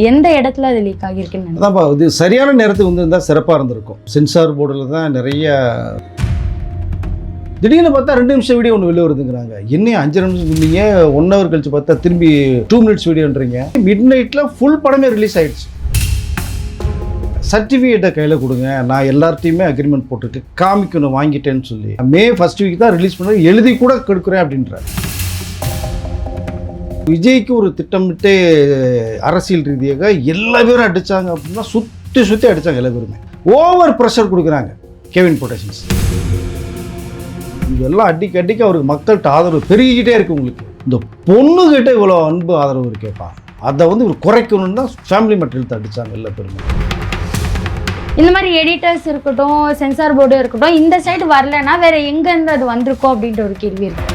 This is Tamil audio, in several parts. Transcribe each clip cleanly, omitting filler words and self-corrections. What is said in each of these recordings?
எந்த இடத்துல அது லீக் ஆகியிருக்குன்னு அதான்ப்பா, இது சரியான நேரத்துக்கு வந்திருந்தால் சிறப்பாக இருந்திருக்கும். சென்சார் போர்டில் தான் நிறைய திடீர்னு பார்த்தா 2 நிமிஷம் வீடியோ ஒன்று வெளியே வருதுங்கிறாங்க. என்ன 5 நிமிஷம் சொன்னீங்க, 1 ஹவர் கழிச்சு பார்த்தா திரும்பி 2 மினிட்ஸ் வீடியோன்றீங்க. மிட் நைட்டில் ஃபுல் படமே ரிலீஸ் ஆகிடுச்சு. சர்டிஃபிகேட்டை கையில் கொடுங்க, நான் எல்லார்ட்டையுமே அக்ரிமெண்ட் போட்டுருக்கு, காமிக்கணும் வாங்கிட்டேன்னு சொல்லி. மே 1 வீக் தான் ரிலீஸ் பண்ண, எழுதி கூட கொடுக்குறேன் அப்படின்ற. விஜய்க்கு ஒரு திட்டமிட்டு அரசியல் ரீதியாக எல்லா பேரும் அடித்தாங்க அப்படின்னா சுற்றி அடித்தாங்க. எல்லா பேருமே ஓவர் ப்ரெஷர் கொடுக்குறாங்க கெவின் ப்ரொடக்ஷன்ஸ். இதெல்லாம் அடிக்க அவருக்கு மக்கள்கிட்ட ஆதரவு பெருகிக்கிட்டே இருக்குது. உங்களுக்கு இந்த பொண்ணுகிட்ட இவ்வளோ அன்பு ஆதரவு இருக்கேப்பா, அதை வந்து இவர் குறைக்கணும்னு தான் ஃபேமிலி மெட்டீரியல் அடித்தாங்க எல்லா பேருமே. இந்த மாதிரி எடிட்டர்ஸ் இருக்கட்டும், சென்சார் போர்டு இருக்கட்டும், இந்த சைடு வரலன்னா வேற எங்கேருந்து அது வந்திருக்கோம் அப்படின்ற ஒரு கேள்வி இருக்கு.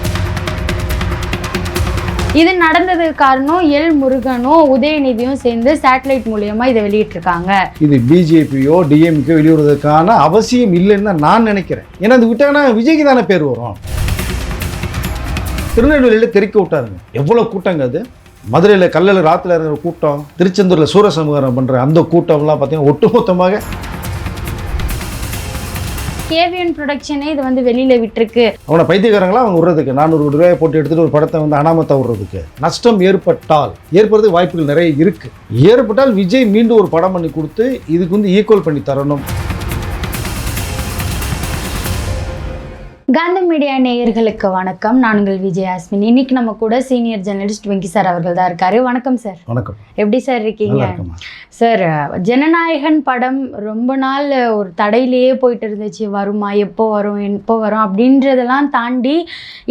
இது நடந்ததுக்கு காரணம் எல் முருகனும் உதயநிதியும் சேர்ந்து சேட்டலைட் மூலியமா இதை வெளியிட்டிருக்காங்க. இது பிஜேபியோ டிஎம்கோ வெளியிடுவதற்கான அவசியம் இல்லைன்னு தான் நான் நினைக்கிறேன். ஏன்னா அது விட்டாங்கன்னா விஜய்க்கு தானே பேர் வரும். திருநெல்வேலியில் தெறிக்க விட்டாருங்க, எவ்வளோ கூட்டங்க அது. மதுரையில் கல்லில் ராத்தில் இருக்கிற கூட்டம், திருச்செந்தூரில் சூரசம்ஹாரம் பண்ணுற அந்த கூட்டம்லாம் பார்த்தீங்கன்னா ஒட்டுமொத்தமாக கேவிஎன் ப்ரொடக்ஷனே இது வந்து வெளியில் விட்டுருக்கு. அவனை பைத்தியக்காரங்களாம் அவங்க விடுறதுக்கு 400 கோடி ரூபாய் போட்டு எடுத்துகிட்டு ஒரு படத்தை வந்து அனாமத்தாக விடுறதுக்கு. நஷ்டம் ஏற்படுறதுக்கு வாய்ப்புகள் நிறைய இருக்குது. ஏற்பட்டால் விஜய் மீண்டும் ஒரு படம் பண்ணி கொடுத்து இதுக்கு வந்து ஈக்குவல் பண்ணி தரணும். காந்தம் மீடியா நேயர்களுக்கு வணக்கம். நான் உங்கள் விஜயாஸ்மின். இன்னைக்கு நம்ம கூட சீனியர் ஜெர்னலிஸ்ட் வெங்கி சார் அவர்கள் தான் இருக்காரு. வணக்கம் சார். வணக்கம். எப்படி சார் இருக்கீங்க? சார், ஜனநாயகன் படம் ரொம்ப நாள் ஒரு தடையிலேயே போயிட்டு இருந்துச்சு. வருமா, எப்போ வரும் அப்படின்றதெல்லாம் தாண்டி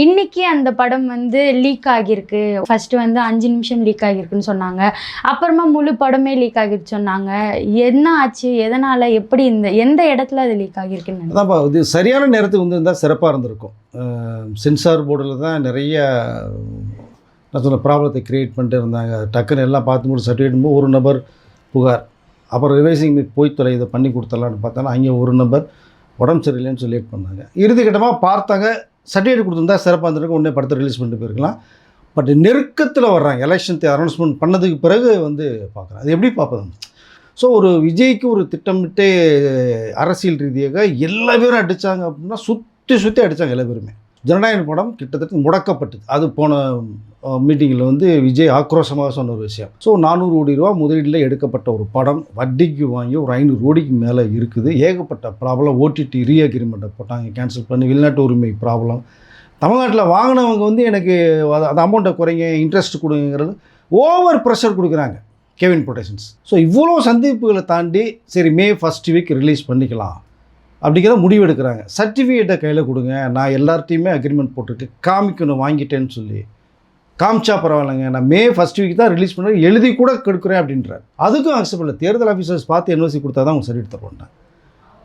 இன்னைக்கு அந்த படம் வந்து லீக் ஆகியிருக்கு. ஃபர்ஸ்ட் வந்து 5 நிமிஷம் லீக் ஆகியிருக்குன்னு சொன்னாங்க, அப்புறமா முழு படமே லீக் ஆகிருக்கு சொன்னாங்க. என்ன ஆச்சு, எதனால, எப்படி, எந்த இடத்துல அது லீக் ஆகியிருக்குன்னு? அதான்ப்பா, இது சரியான நேரத்துக்கு வந்திருந்தால் சிறப்பாக இருந்திருக்கும். சென்சார் போர்டில் தான் நிறைய நான் சொன்ன ப்ராப்ளத்தை க்ரியேட் பண்ணிட்டு இருந்தாங்க. டக்குன்னு எல்லாம் பார்த்து முடிச்சு சர்டிஃபிகேட் ஒரு நபர் புகார், அப்புறம் ரிவைசிங் போய் தொலை இதை பண்ணி கொடுத்துடலான்னு பார்த்தாலும் அங்கே ஒரு நபர் உடம்பு சரியில்லைன்னு சொல்லி லேட் பண்ணாங்க. இறுதி கட்டமாக பார்த்தாங்க சர்டிஃபிகேட் கொடுத்துருந்தா சிறப்பாக இருந்திருக்கும், உடனே படத்தை ரிலீஸ் பண்ணிட்டு போயிருக்கலாம். பட் நெருக்கத்தில் வர்றாங்க, எலெக்ஷன் அனௌன்ஸ்மெண்ட் பண்ணதுக்கு பிறகு வந்து பார்க்குறேன். அது எப்படி பார்ப்பது? ஸோ ஒரு விஜய்க்கு ஒரு திட்டமிட்டு அரசியல் ரீதியாக எல்லா பேரும் அடித்தாங்க அப்படின்னா சுற்றி அடித்தாங்க எல்லா பேருமே. ஜனநாயக படம் கிட்டத்தட்ட முடக்கப்பட்டது. அது போன மீட்டிங்கில் வந்து விஜய் ஆக்ரோஷமாக சொன்ன ஒரு விஷயம். ஸோ 400 கோடி ரூபா முதலீட்டில் எடுக்கப்பட்ட ஒரு படம் வட்டிக்கு வாங்கி ஒரு 500 கோடிக்கு மேலே இருக்குது. ஏகப்பட்ட ப்ராப்ளம். ஓடிடி ரீஅக்ரிமெண்ட்டை போட்டாங்க, கேன்சல் பண்ணி. வெளிநாட்டு உரிமை ப்ராப்ளம். தமிழ்நாட்டில் வாங்கினவங்க வந்து எனக்கு அது அமௌண்ட்டை குறைங்க, இன்ட்ரெஸ்ட் கொடுங்கிறது ஓவர் ப்ரெஷர் கொடுக்குறாங்க கெவின் ப்ரொடக்ஷன்ஸ். ஸோ இவ்வளோ சந்திப்புகளை தாண்டி சரி மே 1 வீக் ரிலீஸ் பண்ணிக்கலாம் அப்படிங்கிற முடிவு எடுக்கிறாங்க. சர்டிஃபிகேட்டை கையில் கொடுங்க, நான் எல்லார்ட்டையுமே அக்ரிமெண்ட் போட்டுருக்கு, காமிக்கணும் வாங்கிட்டேன்னு சொல்லி. காமிச்சா பரவாயில்லைங்க, நான் மே 1 வீக் தான் ரிலீஸ் பண்ண, எழுதி கூட கொடுக்குறேன் அப்படின்றார். அதுக்கும் அக்செப்ட் இல்லை. தேர்தல் ஆஃபீஸர்ஸ் பார்த்து என்ஓசி கொடுத்தா தான் அவங்க சர்டிஃபிகேட் தருவாங்க.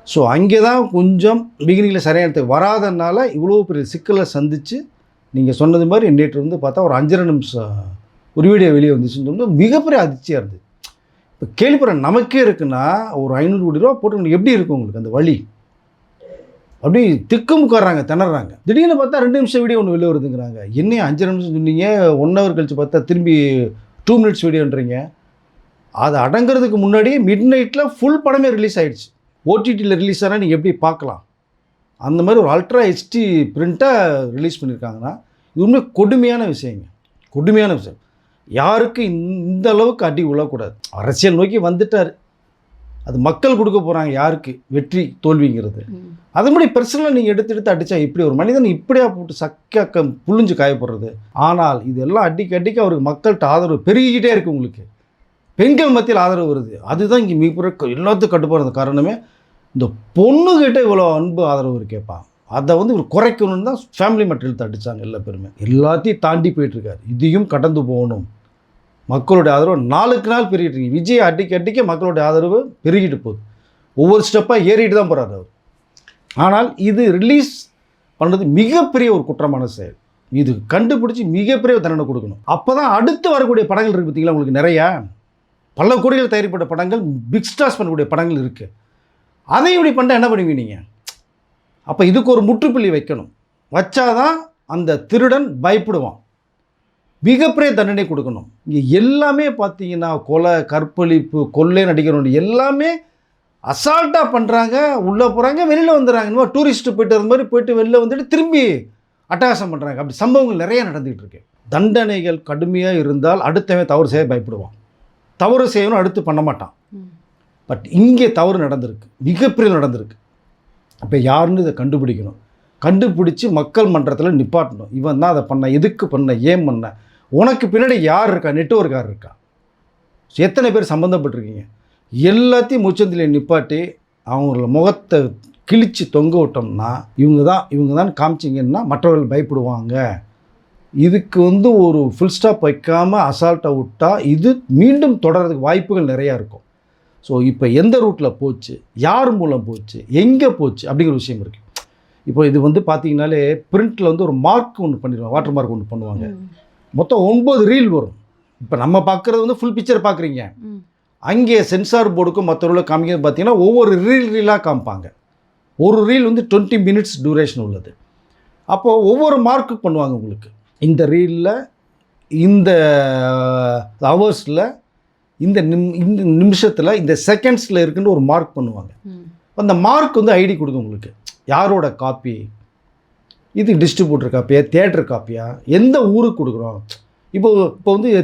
ஸோ அங்கே தான் கொஞ்சம் பிகினிங்கில் சரியான வராதனால இவ்வளோ பெரிய சிக்கலை சந்தித்து நீங்கள் சொன்னது மாதிரி நேற்று வந்து பார்த்தா ஒரு 5 நிமிஷம் ஒரு வீடியோ வெளியே வந்துச்சுன்னு சொன்னால் மிகப்பெரிய அதிர்ச்சியாக இருந்தது. இப்போ கேள்விப்படுற நமக்கே இருக்குன்னா ஒரு 500 கோடி ரூபா போட்டு எப்படி இருக்கும் உங்களுக்கு அந்த வழி? அப்படி திக்குமுக்காடுறாங்க, திணறாங்க. திடீர்னு பார்த்தா 2 நிமிஷம் வீடியோ ஒன்று வெளியே வருதுங்கிறாங்க. என்ன 5 நிமிஷம் சொன்னீங்க, 1 ஹவர் கழிச்சு பார்த்தா திரும்பி 2 மினிட்ஸ் வீடியோன்றீங்க. அது அடங்கிறதுக்கு முன்னாடியே மிட் நைட்டில் ஃபுல் படமே ரிலீஸ் ஆகிடுச்சு. ஓடிடியில் ரிலீஸ் ஆனால் நீங்கள் எப்படி பார்க்கலாம், அந்த மாதிரி ஒரு அல்ட்ரா ஹெச்டி பிரிண்ட்டாக ரிலீஸ் பண்ணியிருக்காங்கன்னா இது உண்மையாக கொடுமையான விஷயங்க. கொடுமையான விஷயம். யாருக்கு இந்த அளவுக்கு அடி விழக்கூடாது. அரசியல் நோக்கி வந்துட்டார், அது மக்கள் கொடுக்க போகிறாங்க யாருக்கு வெற்றி தோல்விங்கிறது. அது மாதிரி பர்சனலாக நீங்கள் எடுத்து அடித்தா இப்படி ஒரு மனிதன் இப்படியா போட்டு சக்க புழிஞ்சு காயப்படுறது. ஆனால் இதெல்லாம் அடிக்க அவருக்கு மக்கள்கிட்ட ஆதரவு பெருகிக்கிட்டே இருக்குது. உங்களுக்கு பெண்கள் மத்தியில் ஆதரவு வருது. அதுதான் இங்கே மிகப்பெரிய எல்லாத்துக்கும் கட்டுப்பாடு காரணமே. இந்த பொண்ணுகிட்ட இவ்வளோ அன்பு ஆதரவு இருக்கேப்பா, அதை வந்து இவர் குறைக்கணும்னு தான் ஃபேமிலி மெட்டீரியல் அடித்தாங்க எல்லா பேருமே. எல்லாத்தையும் தாண்டி போயிட்டுருக்காரு. இதையும் கடந்து போகணும். மக்களுடைய ஆதரவு நாளுக்கு நாள் பெருகிட்டு இருக்கு. விஜய் அடிக்க மக்களுடைய ஆதரவு பெருகிட்டு போகுது. ஒவ்வொரு ஸ்டெப்பாக ஏறிட்டு தான் போகிறார் அவர். ஆனால் இது ரிலீஸ் பண்ணுறது மிகப்பெரிய ஒரு குற்றமான செயல். இது கண்டுபிடிச்சி மிகப்பெரிய தண்டனை கொடுக்கணும். அப்போ தான் அடுத்து வரக்கூடிய படங்கள் இருக்குது பார்த்தீங்களா, உங்களுக்கு நிறையா பல கோடிகள் தயாரிப்பட்ட படங்கள், பிக் ஸ்டார்ஸ் பண்ணக்கூடிய படங்கள் இருக்குது. அதை இப்படி பண்ணால் என்ன பண்ணுவீங்க நீங்கள்? அப்போ இதுக்கு ஒரு முற்றுப்புள்ளி வைக்கணும். வச்சாதான் அந்த திருடன் பயப்படுவான். மிகப்பெரிய தண்டனை கொடுக்கணும். இங்கே எல்லாமே பார்த்தீங்கன்னா கொலை, கற்பழிப்பு, கொள்ளை நடிக்கிறவங்க எல்லாமே அசால்ட்டாக பண்ணுறாங்க. உள்ளே போகிறாங்க, வெளியில் வந்துடுறாங்க. இன்னும் டூரிஸ்ட்டு போயிட்டு இருந்த மாதிரி போயிட்டு வெளில வந்துட்டு திரும்பி அட்டகாசம் பண்ணுறாங்க. அப்படி சம்பவங்கள் நிறைய நடந்துகிட்டு இருக்கு. தண்டனைகள் கடுமையாக இருந்தால் அடுத்தவன் தவறு செய்ய பயப்படுவான். தவறு செய்யணும் அடுத்து பண்ண மாட்டான். பட் இங்கே தவறு நடந்திருக்கு, மிகப்பெரிய நடந்திருக்கு. அப்போ யாருன்னு இதை கண்டுபிடிக்கணும். கண்டுபிடிச்சி மக்கள் மன்றத்தில் நிப்பாட்டணும். இவன் தான் அதை பண்ண, எதுக்கு பண்ண, ஏன் பண்ண, உனக்கு பின்னாடி யார் இருக்கா, நெட்வொர்க் யார் இருக்கா, எத்தனை பேர் சம்மந்தப்பட்டிருக்கீங்க, எல்லாத்தையும் முச்சந்தில் நிப்பாட்டி அவங்கள முகத்தை கிழித்து தொங்க விட்டோம்னா இவங்க தான் காமிச்சிங்கன்னா மற்றவர்கள் பயப்படுவாங்க. இதுக்கு ஒரு ஃபுல் ஸ்டாப் வைக்காமல் அசால்ட்டை விட்டால் இது மீண்டும் தொடர்றதுக்கு வாய்ப்புகள் நிறையா இருக்கும். ஸோ இப்போ எந்த ரூட்டில் போச்சு, யார் மூலம் போச்சு, எங்கே போச்சு அப்படிங்கிற விஷயம் இருக்குது. இப்போ இது பார்த்தீங்கன்னாலே பிரிண்டில் ஒரு மார்க் ஒன்று பண்ணிடுவாங்க, வாட்டர் மார்க் ஒன்று பண்ணுவாங்க. மொத்தம் 9 ரீல் வரும். இப்போ நம்ம பார்க்குறது ஃபுல் பிக்சர் பார்க்குறீங்க. அங்கே சென்சார் போர்டுக்கும் மற்றவர்களும் காமிக்கிறது பார்த்தீங்கன்னா ஒவ்வொரு ரீலாக காமிப்பாங்க. ஒரு ரீல் 20 மினிட்ஸ் டியூரேஷன் உள்ளது. அப்போது ஒவ்வொரு மார்க்கு பண்ணுவாங்க. உங்களுக்கு இந்த ரீலில், இந்த ஹவர்ஸில், இந்த நிமிஷத்தில், இந்த செகண்ட்ஸில் இருக்குன்னு ஒரு மார்க் பண்ணுவாங்க. அந்த மார்க் ஐடி கொடுக்கும் உங்களுக்கு. யாரோட காப்பி, இது டிஸ்ட்ரிபியூட்டர் காப்பியா, தியேட்டர் காப்பியா, எந்த ஊருக்கு கொடுக்குறோம். இப்போ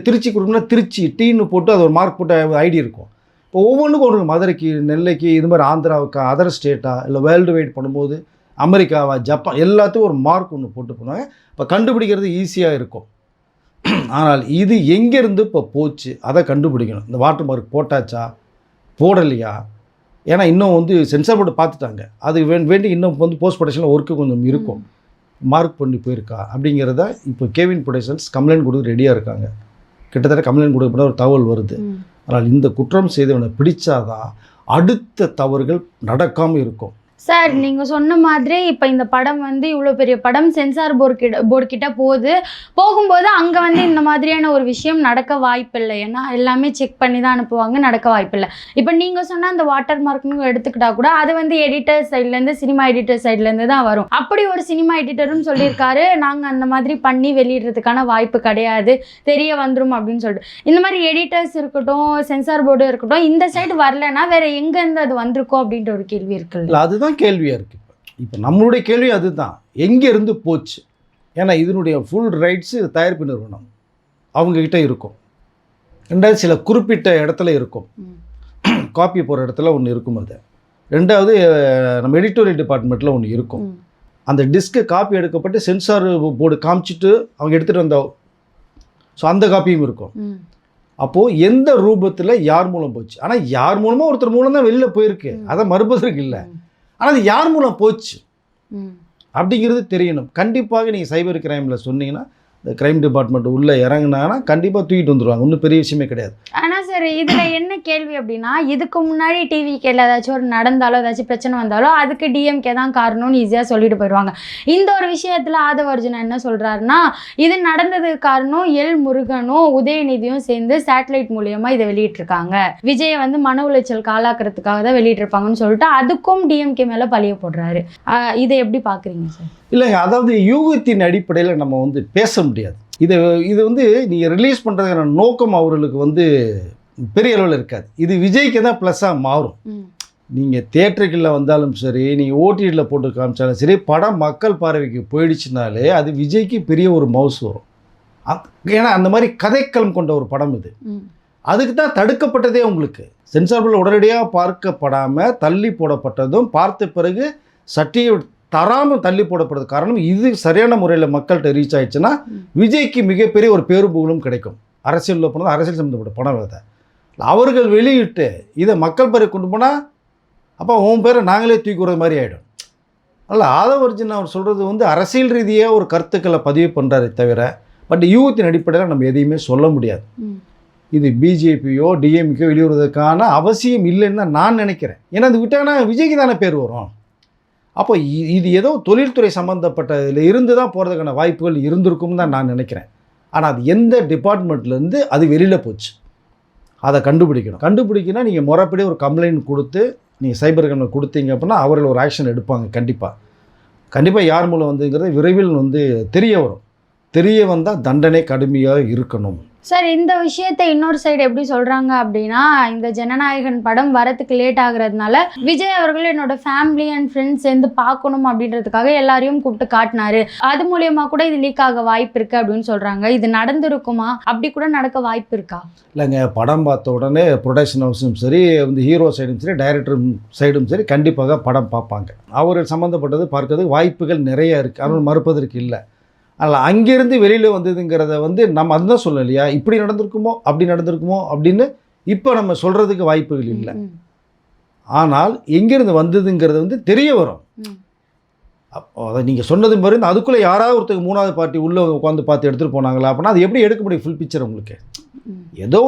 திருச்சி கொடுக்கணும்னா திருச்சி டீன்னு போட்டு அது ஒரு மார்க் போட்டு ஐடி இருக்கும். இப்போ ஒவ்வொன்றுக்கும் ஒரு மதுரைக்கு, நெல்லைக்கு, இது மாதிரி ஆந்திராவுக்கா, அதர் ஸ்டேட்டா, இல்லை வேர்ல்டு வைட் பண்ணும்போது அமெரிக்காவா, ஜப்பான், எல்லாத்துக்கும் ஒரு மார்க் ஒன்று போட்டு பண்ணுவாங்க. இப்போ கண்டுபிடிக்கிறது ஈஸியாக இருக்கும். ஆனால் இது எங்கேருந்து இப்போ போச்சு அதை கண்டுபிடிக்கணும். இந்த வாட்டர் மார்க் போட்டாச்சா, போடலையா, ஏன்னா இன்னும் சென்சார் போர்டு பார்த்துட்டாங்க. அது வேண்டி இன்னும் போஸ்ட் ப்ரொடக்ஷனில் ஒர்க்கு கொஞ்சம் இருக்கும். மார்க் பண்ணி போயிருக்கா அப்படிங்கிறத இப்போ கேவின் ப்ரொடக்ஷன்ஸ் கம்ப்ளைண்ட் கொடுத்து ரெடியாக இருக்காங்க. கிட்டத்தட்ட கம்ப்ளைண்ட் கொடுக்கப்பட ஒரு தகவல் வருது. ஆனால் இந்த குற்றம் செய்தவனை பிடிச்சாதான் அடுத்த தவறுகள் நடக்காமல் இருக்கும். சார், நீங்கள் சொன்ன மாதிரி இப்போ இந்த படம் இவ்வளோ பெரிய படம் சென்சார் போர்டு கிட்ட போகும்போது அங்கே இந்த மாதிரியான ஒரு விஷயம் நடக்க வாய்ப்பில்லை. ஏன்னா எல்லாமே செக் பண்ணி தான் அனுப்புவாங்க, நடக்க வாய்ப்பில்லை. இப்போ நீங்கள் சொன்ன அந்த வாட்டர் மார்க்னு எடுத்துக்கிட்டா கூட அது எடிட்டர் சைட்லேருந்து, சினிமா எடிட்டர் சைட்லேருந்து தான் வரும். அப்படி ஒரு சினிமா எடிட்டரும் சொல்லியிருக்காரு, நாங்கள் அந்த மாதிரி பண்ணி வெளியிடுறதுக்கான வாய்ப்பு கிடையாது, தெரிய வந்துடும் அப்படின்னு சொல்லிட்டு. இந்த மாதிரி எடிட்டர்ஸ் இருக்கட்டும், சென்சார் போர்டு இருக்கட்டும், இந்த சைடு வரலன்னா வேற எங்கேருந்து அது வந்திருக்கோம் அப்படின்ற ஒரு கேள்வி இருக்குல்ல. அதுதான் கேள்வியாக இருக்குது. இப்போ நம்மளுடைய கேள்வி அதுதான், எங்கேருந்து போச்சு. ஏன்னா இதனுடைய ஃபுல் ரைட்ஸு தயாரிப்பு நிறுவனம் அவங்கக்கிட்ட இருக்கும். ரெண்டாவது சில குறிப்பிட்ட இடத்துல இருக்கும், காப்பி போகிற இடத்துல ஒன்று இருக்கும். அது ரெண்டாவது நம்ம எடிட்டோரியல் டிபார்ட்மெண்ட்டில் ஒன்று இருக்கும். அந்த டிஸ்க்கு காப்பி எடுக்கப்பட்டு சென்சார் போர்டு காமிச்சிட்டு அவங்க எடுத்துகிட்டு வந்த அந்த காப்பியும் இருக்கும். அப்போது எந்த ரூபத்தில் யார் மூலம் போச்சு. ஆனால் யார் மூலமாக ஒருத்தர் மூலம் தான் வெளியில் போயிருக்கு, அதை மறுப்பதற்கு இல்லை. ஆனால் அது யார் மூலம் போச்சு அப்படிங்கிறது தெரியணும். கண்டிப்பாக நீங்கள் சைபர் கிரைமில் சொன்னீங்கன்னா, இந்த கிரைம் டிபார்ட்மெண்ட் உள்ளே இறங்கினாங்கன்னா கண்டிப்பாக தூக்கிட்டு வந்துடுவாங்க. ஒன்றும் பெரிய விஷயமே கிடையாது. ஆனால் சார், இதில் என்ன கேள்வி அப்படின்னா, இதுக்கு முன்னாடி டிவிகேல ஏதாச்சும் ஒரு நடந்தாலோ, ஏதாச்சும் பிரச்சனை வந்தாலோ அதுக்கு டிஎம்கே தான் காரணம்னு ஈஸியாக சொல்லிட்டு போயிடுவாங்க. இந்த ஒரு விஷயத்தில் ஆதவர்ஜுனா என்ன சொல்கிறாருன்னா, இது நடந்ததுக்கு காரணம் எல் முருகனும் உதயநிதியும் சேர்ந்து சேட்டலைட் மூலியமாக இதை வெளியிட்டிருக்காங்க, விஜயை மன உளைச்சலுக்கு ஆளாக்குறதுக்காக தான் வெளியிட்டிருப்பாங்கன்னு சொல்லிட்டு அதுக்கும் டிஎம்கே மேலே பழிய போடுறாரு. இதை எப்படி பார்க்குறீங்க சார்? இல்லைங்க, அதாவது யூகத்தின் அடிப்படையில் நம்ம பேச முடியாது. இது நீங்கள் ரிலீஸ் பண்ணுறதுக்கான நோக்கம் அவர்களுக்கு பெரிய அளவில் இருக்காது. இது விஜய்க்கு தான் ப்ளஸ்ஸாக மாறும். நீங்கள் தியேட்டருக்குள்ள வந்தாலும் சரி, நீங்கள் ஓடிடியில் போட்டு காமிச்சாலும் சரி, படம் மக்கள் பார்வைக்கு போயிடுச்சுனாலே அது விஜய்க்கு பெரிய ஒரு மவுஸ் வரும். ஏன்னா அந்த மாதிரி கதைக்களம் கொண்ட ஒரு படம் இது. அதுக்கு தான் தடுக்கப்பட்டதே. உங்களுக்கு சென்சார் போர்டில் உடனடியாக பார்க்கப்படாமல் தள்ளி போடப்பட்டதும், பார்த்த பிறகு சட்டியை தராமல் தள்ளி போடப்படுறது காரணம் இது சரியான முறையில் மக்கள்கிட்ட ரீச் ஆகிடுச்சுன்னா விஜய்க்கு மிகப்பெரிய ஒரு பேருபுகழும் கிடைக்கும். அரசியலில் போனது அரசியல் சம்மந்தப்பட்ட படம் அதை அவர்கள் வெளியிட்டு இதை மக்கள் பேரை கொண்டு போனால் அப்போ உன் பேரை நாங்களே தூக்கி விடுறது மாதிரி ஆகிடும். அதனால் ஆதவர்ஜுனா அவர் சொல்கிறது அரசியல் ரீதியாக ஒரு கருத்துக்களை பதிவு பண்ணுறாரு தவிர, பட் யூகத்தின் அடிப்படையில் நம்ம எதையுமே சொல்ல முடியாது. இது பிஜேபியோ டிஎம்கோ வெளியிடுவதற்கான அவசியம் இல்லைன்னு தான் நான் நினைக்கிறேன். ஏன்னா அது விட்டாங்கன்னா விஜய்க்கு தானே பேர் வரும். அப்போ இது ஏதோ தொழில்துறை சம்மந்தப்பட்ட இதில் இருந்து தான் போகிறதுக்கான வாய்ப்புகள் இருந்திருக்கும் தான் நான் நினைக்கிறேன். ஆனால் அது எந்த டிபார்ட்மெண்ட்லேருந்து அது வெளியில் போச்சு அதை கண்டுபிடிக்கணும். நீங்கள் முறைப்படி ஒரு கம்ப்ளைண்ட் கொடுத்து நீங்கள் சைபர் கிரைமில் கொடுத்தீங்க அப்படின்னா அவர்கள் ஒரு ஆக்ஷன் எடுப்பாங்க. கண்டிப்பாக யார் மூலம் விரைவில் தெரிய வரும். தெரிய வந்தால் தண்டனை கடுமையாக இருக்கணும். சார் இந்த விஷயத்தை இன்னொரு சைடு எப்படி சொல்கிறாங்க அப்படின்னா, இந்த ஜனநாயகன் படம் வரத்துக்கு லேட் ஆகுறதுனால விஜய் அவர்கள் என்னோட ஃபேமிலி அண்ட் ஃப்ரெண்ட்ஸ் சேர்ந்து பார்க்கணும் அப்படின்றதுக்காக எல்லாரையும் கூப்பிட்டு காட்டினாரு, அது மூலியமாக கூட இது லீக் ஆக வாய்ப்பு இருக்குது அப்படின்னு சொல்கிறாங்க. இது நடந்திருக்குமா? அப்படி கூட நடக்க வாய்ப்பு இருக்கா? இல்லைங்க, படம் பார்த்த உடனே ப்ரொடக்ஷன் ஹவுஸும் சரி, வந்து ஹீரோ சைடும் சரி, டைரக்டர் சைடும் சரி, கண்டிப்பாக படம் பார்ப்பாங்க. அவர் சம்மந்தப்பட்டது பார்க்கறதுக்கு வாய்ப்புகள் நிறைய இருக்குது, அவர்கள் மறுப்பதற்கு இல்லை. அதில் அங்கேருந்து வெளியில் வந்ததுங்கிறத வந்து நம்ம அதுதான் சொல்லணும் இல்லையா, இப்படி நடந்திருக்குமோ அப்படி நடந்திருக்குமோ அப்படின்னு இப்போ நம்ம சொல்கிறதுக்கு வாய்ப்புகள் இல்லை. ஆனால் எங்கேருந்து வந்ததுங்கிறது வந்து தெரிய வரும். அதை நீங்கள் சொன்னது மாதிரி அதுக்குள்ளே யாராவது ஒருத்தருக்கு 3வது பார்ட்டி உள்ளே உட்காந்து பார்த்து எடுத்துகிட்டு போனாங்களா அப்படின்னா அது எப்படி எடுக்க முடியும் ஃபுல் பிக்சர்? உங்களுக்கு ஏதோ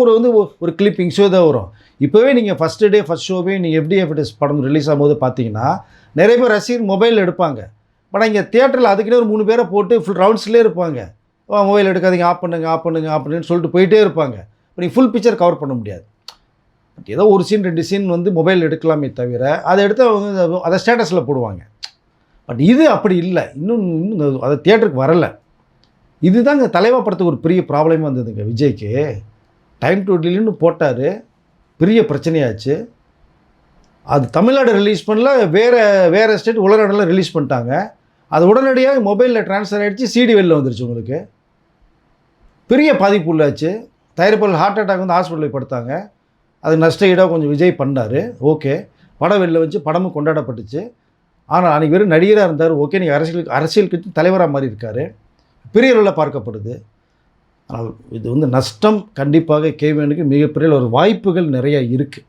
ஒரு கிளிப்பிங்ஸோ தான் வரும். இப்போவே நீங்கள் ஃபஸ்ட்டு டே ஃபஸ்ட் ஷோவே நீங்கள் FDFS படம் ரிலீஸ் ஆகும்போது பார்த்தீங்கன்னா நிறைய பேர் ரசிகர் மொபைல் எடுப்பாங்க. ஆனால் இங்கே தியேட்டரில் அதுக்குன்னே ஒரு 3 பேரை போட்டு ஃபுல் ரவுண்ட்ஸ்லேயே இருப்பாங்க. மொபைல் எடுக்காதீங்க, ஆஃப் பண்ணுன்னு சொல்லிட்டு போயிட்டே இருப்பாங்க. இப்போ நீங்கள் ஃபுல் பிக்சர் கவர் பண்ண முடியாது. பட் ஏதோ ஒரு சீன் 2 சீன் வந்து மொபைல் எடுக்கலாமே தவிர அதை எடுத்து அவங்க அதை ஸ்டேட்டஸில் போடுவாங்க. பட் இது அப்படி இல்லை, இன்னும் அது தியேட்டருக்கு வரலை. இதுதாங்க தலைவா படத்துக்கு ஒரு பெரிய ப்ராப்ளமே வந்ததுங்க. விஜய்க்கு டைம் டு டிலேன்னு போட்டார், பெரிய பிரச்சனையாச்சு. அது தமிழ்நாடு ரிலீஸ் பண்ணல, வேறு ஸ்டேட் உலகநாடெல்லாம் ரிலீஸ் பண்ணிட்டாங்க. அது உடனடியாக மொபைலில் ட்ரான்ஸ்ஃபர் ஆகிடுச்சு, சிடி வெளில வந்துருச்சு. உங்களுக்கு பெரிய பாதிப்பு உள்ளாச்சு. தயாரிப்பாளர் ஹார்ட் அட்டாக் வந்து ஹாஸ்பிட்டலில் படுத்தாங்க. அது நஷ்ட ஈடாக கொஞ்சம் விஜய் பண்ணார். ஓகே, படம் வெளில வச்சு படமும் கொண்டாடப்பட்டுச்சு. ஆனால் அன்றைக்கி வெறும் நடிகராக இருந்தார். ஓகே, நீங்கள் அரசியல் கட்சி தலைவராக மாறி இருக்கார், பெரிய அளவில் பார்க்கப்படுது. ஆனால் இது வந்து நஷ்டம் கண்டிப்பாக கேவியனுக்கு மிகப்பெரிய ஒரு வாய்ப்புகள் நிறையா இருக்குது.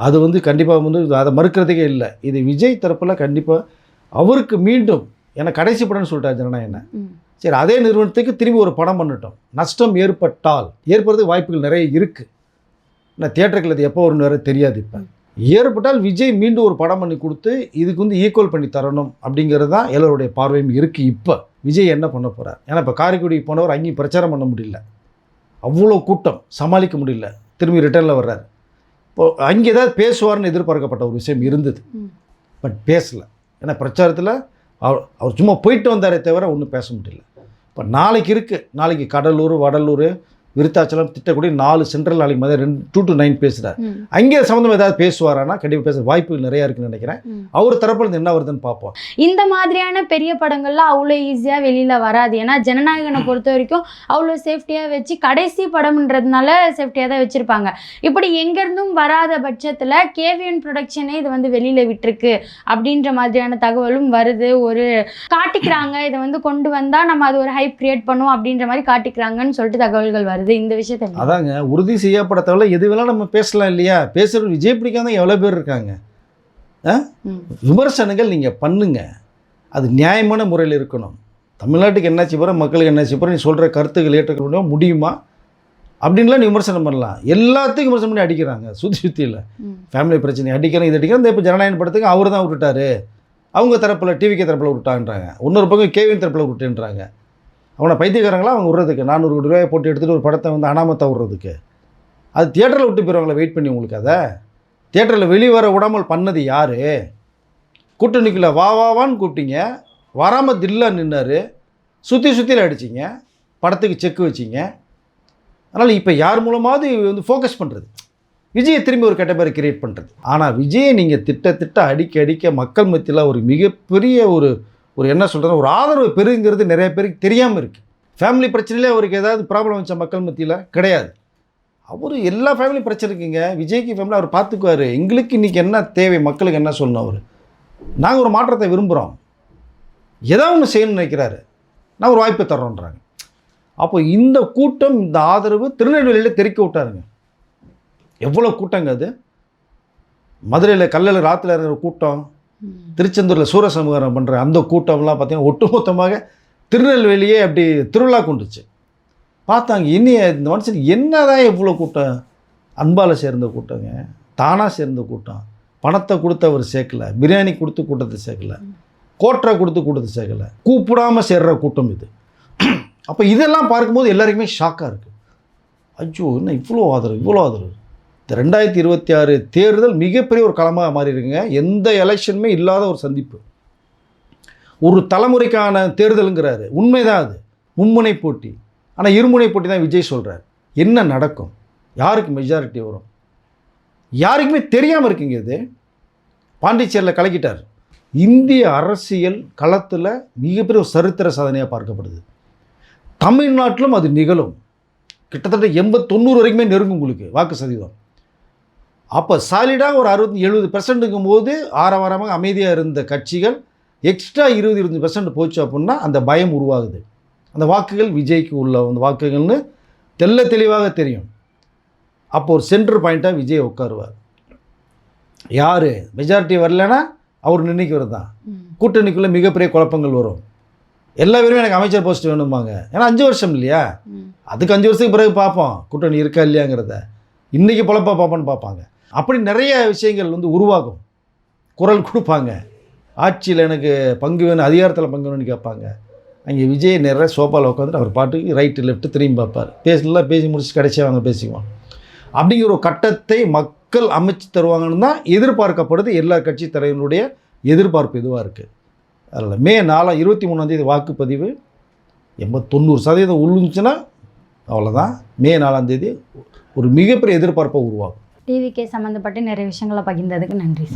அது வந்து கண்டிப்பாக வந்து அதை மறுக்கிறதுக்கே இல்லை. இது விஜய் தரப்பில் கண்டிப்பாக அவருக்கு மீண்டும், ஏன்னா கடைசி படம்னு சொல்லிட்டார் ஜனநாயகனை. சரி, அதே நிறுவனத்துக்கு திரும்பி ஒரு படம் பண்ணட்டும். நஷ்டம் ஏற்படுறதுக்கு வாய்ப்புகள் நிறைய இருக்குது. ஆனால் தியேட்டருக்கு அது எப்போ வரும்னு வேறு தெரியாது. இப்போ ஏற்பட்டால் விஜய் மீண்டும் ஒரு படம் பண்ணி கொடுத்து இதுக்கு வந்து ஈக்குவல் பண்ணி தரணும் அப்படிங்கிறது தான் எல்லோருடைய பார்வையும் இருக்குது. இப்போ விஜய் என்ன பண்ண போகிறார்? ஏன்னா இப்போ காரைக்குடிக்கு போனவர் அங்கேயும் பிரச்சாரம் பண்ண முடியல, அவ்வளோ கூட்டம் சமாளிக்க முடியல, திரும்பி ரிட்டர்னில் வர்றார். இப்போது அங்கே ஏதாவது பேசுவார்னு எதிர்பார்க்கப்பட்ட ஒரு விஷயம் இருந்தது, பட் பேசலை. ஏன்னா பிரச்சாரத்தில் அவர் சும்மா போயிட்டு வந்தாரே தவிர ஒன்றும் பேச முடியல. இப்போ நாளைக்கு இருக்குது, நாளைக்கு கடலூர், வடலூர், விருத்தாச்சலம், திட்டக்கூடிய 4 சென்ட்ரல் நாளைக்கு மாதிரி 2 to 9 பேசுகிறார். அங்கே சம்மந்தம் ஏதாவது பேசுவாரானா கண்டிப்பாக பேச வாய்ப்புகள் நிறையா இருக்குன்னு நினைக்கிறேன். அவர் தரப்புல என்ன வருதுன்னு பார்ப்போம். இந்த மாதிரியான பெரிய படங்கள்லாம் அவ்வளோ ஈஸியாக வெளியில் வராது. ஏன்னா ஜனநாயகனை பொறுத்த வரைக்கும் அவ்வளோ சேஃப்டியாக வச்சு, கடைசி படம்ன்றதுனால சேஃப்டியாக தான் வச்சுருப்பாங்க. இப்படி எங்கேருந்தும் வராத பட்சத்தில் கேவிஎன் ப்ரொடக்ஷனே இது வந்து வெளியில் விட்டுருக்கு அப்படின்ற மாதிரியான தகவலும் வருது. ஒரு காட்டிக்கிறாங்க, இதை வந்து கொண்டு வந்தால் நம்ம அது ஒரு ஹைப் கிரியேட் பண்ணுவோம் அப்படின்ற மாதிரி காட்டிக்கிறாங்கன்னு சொல்லிட்டு தகவல்கள் வருது. இந்த விஷயத்தை அதாங்க உறுதி செய்யப்பட தவிர எது வேணாலும் நம்ம பேசலாம் இல்லையா? பேசுறது விஜய் பிடிக்காத எவ்வளோ பேர் இருக்காங்க. விமர்சனங்கள் நீங்கள் பண்ணுங்க, அது நியாயமான முறையில் இருக்கணும். தமிழ்நாட்டுக்கு என்னாச்சு போகிற, மக்களுக்கு என்னாச்சு போகிற, நீ சொல்கிற கருத்துக்கள் ஏற்றுக்க முடியுமா அப்படின்லாம் நீ விமர்சனம் பண்ணலாம். எல்லாத்துக்கும் விமர்சனம் பண்ணி அடிக்கிறாங்க, சுற்றியில் ஃபேமிலி பிரச்சனை அடிக்கிறேன், இது அடிக்கிறேன். இந்த இப்போ ஜனநாயகன் படத்துக்கு அவர் தான் விட்டுட்டாரு, அவங்க தரப்பில் டிவிகே தரப்பில் விட்டாங்கன்றாங்க, இன்னொரு பக்கம் கேவிஎன் தரப்பில் விட்டுன்றாங்க. அவனை பைத்தியக்காரங்களா அவங்க விட்றதுக்கு 400 கோடி ரூபாயை போட்டு எடுத்துகிட்டு ஒரு படத்தை வந்து அனாமத்தை விட்றதுக்கு? அது தியேட்டரில் விட்டு போயிடுவாங்களா வெயிட் பண்ணி? உங்களுக்கு அதை தியேட்டரில் வெளியே வர விடாமல் பண்ணது யார்? கூட்டணிக்குள்ள வான்னு கூப்பிட்டீங்க, வராமல் தில்லா நின்னார், சுற்றியில் அடிச்சிங்க, படத்துக்கு செக்கு வச்சிங்க. அதனால் இப்போ யார் மூலமாவது வந்து ஃபோக்கஸ் பண்ணுறது விஜயை திரும்பி ஒரு கேட்டகரி கிரியேட் பண்ணுறது. ஆனால் விஜயை நீங்கள் திட்ட அடிக்க மக்கள் மத்தியில் ஒரு மிகப்பெரிய ஒரு என்ன சொல்கிறது, ஒரு ஆதரவு பெருங்கிறது நிறைய பேருக்கு தெரியாமல் இருக்குது. ஃபேமிலி பிரச்சனையிலே அவருக்கு ஏதாவது ப்ராப்ளம் வச்ச மக்கள் மத்தியில் கிடையாது. அவர் எல்லா ஃபேமிலி பிரச்சனை இருக்குங்க, விஜய்க்கு ஃபேமிலி அவர் பார்த்துக்குவார். எங்களுக்கு இன்றைக்கி என்ன தேவை, மக்களுக்கு என்ன சொல்லணும், அவர் நாங்கள் ஒரு மாற்றத்தை விரும்புகிறோம், ஏதாவது ஒன்று செய்யணும்னு நினைக்கிறாரு, நான் ஒரு வாய்ப்பை தர்றோன்றாங்க. அப்போ இந்த கூட்டம், இந்த ஆதரவு திருநெல்வேலியில் தெறிக்க விட்டாருங்க. எவ்வளோ கூட்டங்க அது! மதுரையில் கல்லில் ராத்தில் இருக்கிற கூட்டம், திருச்செந்தூரில் சூரசமூகம் பண்ணுற அந்த கூட்டம்லாம் பார்த்திங்கன்னா ஒட்டுமொத்தமாக திருநெல்வேலியே அப்படி திருவிழா கொண்டுச்சு. பார்த்தாங்க, இந்த மனுஷன் என்னதான் இவ்வளோ கூட்டம், அன்பால் சேர்ந்த கூட்டங்க, தானாக சேர்ந்த கூட்டம், பணத்தை கொடுத்து அவர் சேர்க்கலை, பிரியாணி கொடுத்து கூட்டத்தை சேர்க்கலை, கோட்டரை கொடுத்து கூட்டத்தை சேர்க்கலை, கூப்பிடாமல் சேர்கிற கூட்டம் இது. அப்போ இதெல்லாம் பார்க்கும்போது எல்லாருக்குமே ஷாக்காக இருக்குது. ஐயோ, என்ன இவ்வளோ ஆதரவு. இந்த 2026 தேர்தல் மிகப்பெரிய ஒரு களமாக மாறி இருக்குங்க. எந்த எலெக்ஷனுமே இல்லாத ஒரு சந்திப்பு, ஒரு தலைமுறைக்கான தேர்தலுங்கிறாரு. உண்மைதான், அது மும்முனை போட்டி. ஆனால் இருமுனை போட்டி தான் விஜய் சொல்கிறார். என்ன நடக்கும், யாருக்கு மெஜாரிட்டி வரும், யாருக்குமே தெரியாமல் இருக்குங்க. இது பாண்டிச்சேரியில் கலக்கிட்டார். இந்திய அரசியல் களத்தில் மிகப்பெரிய ஒரு சரித்திர சாதனையாக பார்க்கப்படுது. தமிழ்நாட்டிலும் அது நிகழும். கிட்டத்தட்ட 80-90 வரைக்குமே நெருங்கும் உங்களுக்கு வாக்கு சதவீதம். அப்போ சாலிடாக ஒரு 60-70%ங்கும் போது ஆரவாரமாக அமைதியாக இருந்த கட்சிகள் எக்ஸ்ட்ரா 20-25% போச்சு அப்படின்னா அந்த பயம் உருவாகுது. அந்த வாக்குகள் விஜய்க்கு உள்ள அந்த வாக்குகள்னு தெளிவாக தெரியும். அப்போ ஒரு சென்டர் பாயிண்ட்டாக விஜய் உட்காருவார். யார் மெஜாரிட்டி வரலன்னா அவர் நிர்ணயிக்கிறது தான். கூட்டணிக்குள்ளே மிகப்பெரிய குழப்பங்கள் வரும். எல்லா பேருமே எனக்கு அமைச்சர் போஸ்ட் வேணும்பாங்க. ஏன்னா 5 வருஷம் இல்லையா, அதுக்கு 5 வருஷத்துக்கு பிறகு பார்ப்போம் கூட்டணி இருக்கா இல்லையாங்கிறத. இன்றைக்கி பொழப்பா பார்ப்போன்னு பார்ப்பாங்க. அப்படி நிறைய விஷயங்கள் உருவாகும். குரல் கொடுப்பாங்க. ஆட்சியில் எனக்கு பங்கு வேணும், அதிகாரத்தில் பங்கு வேணும்னு கேட்பாங்க. அங்கே விஜய் நிறைய சோஃபாவில் உட்காந்துட்டு அவர் பாட்டுக்கு ரைட்டு லெஃப்ட்டு திரும்பி பார்ப்பார். பேசி முடிச்சு கடைசியாக அவங்க பேசிக்குவோம். அப்படிங்கிற ஒரு கட்டத்தை மக்கள் அமைச்சு தருவாங்கன்னு தான் எதிர்பார்க்கப்படுது. எல்லா கட்சி தலைவர்களுடைய எதிர்பார்ப்பு இதுவாக இருக்குது. அதில் மே 23 வாக்குப்பதிவு 80-90% உள்ளுச்சுன்னா அவ்வளோதான். மே 4 ஒரு மிகப்பெரிய எதிர்பார்ப்பை உருவாகும். டிவிகே சம்மந்தப்பட்டு நிறைய விஷயங்களை பகிர்ந்ததுக்கு நன்றி.